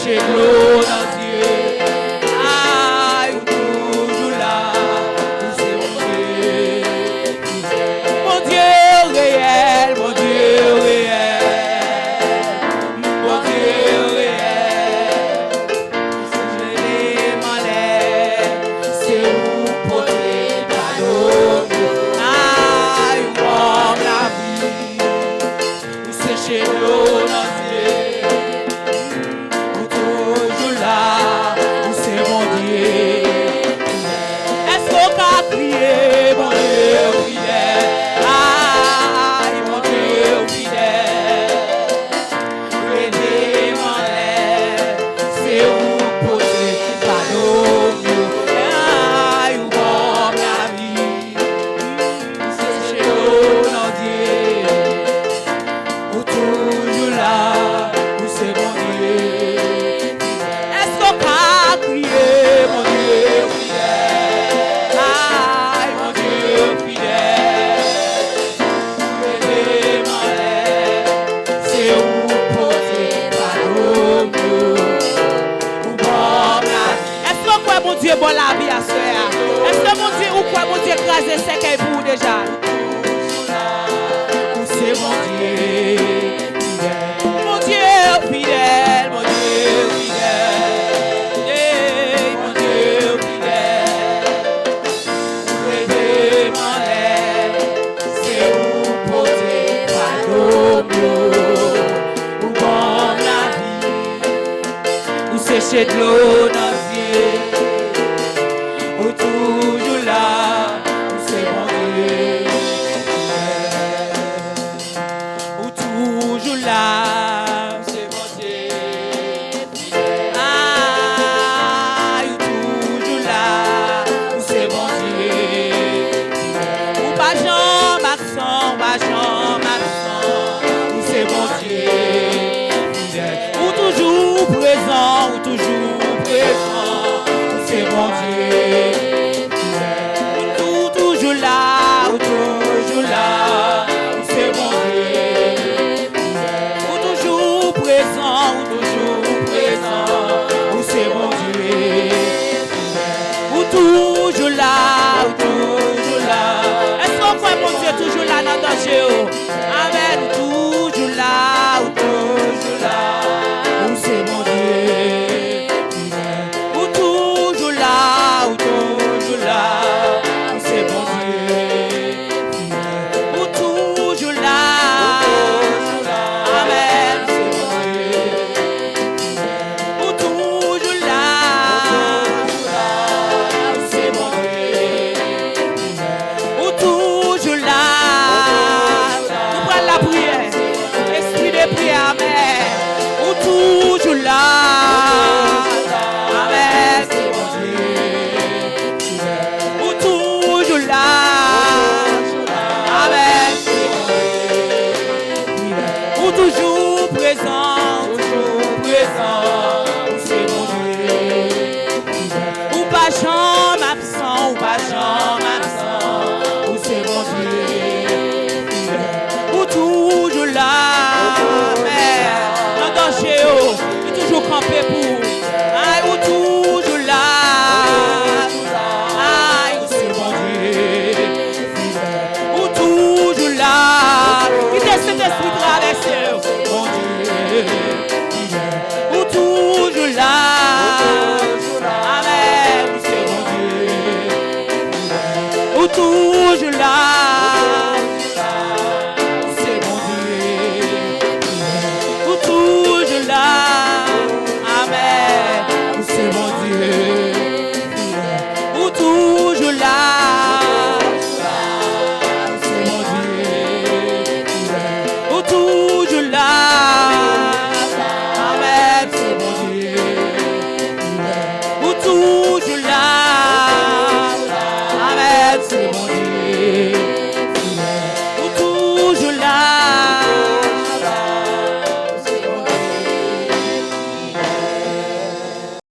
sécher de l'eau dans les yeux. Ah, ou toujours là, ou c'est mon Dieu. Mon Dieu réel, mon Dieu réel. Mon Dieu réel. Je les m'enlève, c'est où porter ta l'eau. Ah, ou comme la vie, ou sécher de l'eau dans les yeux. Est-ce qu'on peut crier, mon Dieu fidèle? Ah, mon Dieu fidèle. Venez m'en l'air, c'est où poser ta l'eau. Ah, ou comme la vie, c'est chez l'eau dans Dieu. Ou toujours là, où c'est mon Dieu. Est-ce qu'on peut crier, mon Dieu fidèle? Ah, mon Dieu fidèle. Venez m'en l'air, c'est où poser ta l'eau. Ou bon la vie. Est-ce qu'on croit mon Dieu bon la vie à ce soir? Est-ce que mon Dieu, ou quoi mon Dieu écrasé sec et pour déjà? Ou c'est mon Dieu fidèle. Mon Dieu fidèle, mon Dieu fidèle. Yeah, mon Dieu fidèle. Venez m'en l'air, c'est où poser ta l'eau. Ou bon la vie, ou sécher de l'eau dans les yeux. Ou toujours là, où c'est mon Dieu fidèle. Ou toujours là, c'est mon Dieu fidèle. Ah, ou toujours là, où c'est mon Dieu fidèle. Ou pas Jean Maxon, où c'est mon Dieu fidèle. Ou toujours présent, où c'est mon Dieu fidèle. Ou toujours là, où c'est mon Dieu fidèle. Ou toujours présent, où c'est mon Dieu fidèle. Ou toujours là, Est-ce qu'on croit mon Dieu toujours là dans le danger? Amen. Ou toujours là, où c'est mon Dieu fidèle. Ou toujours là, où c'est mon Dieu fidèle. Ou toujours là, amen, c'est mon Dieu fidèle. Ou toujours là, c'est mon Dieu fidèle. Ou toujours là, nous prenons la prière, esprit de prière, amen. Ou toujours là, amen, c'est mon Dieu fidèle. Ou toujours là, amen, c'est mon Dieu fidèle. Ou toujours présent,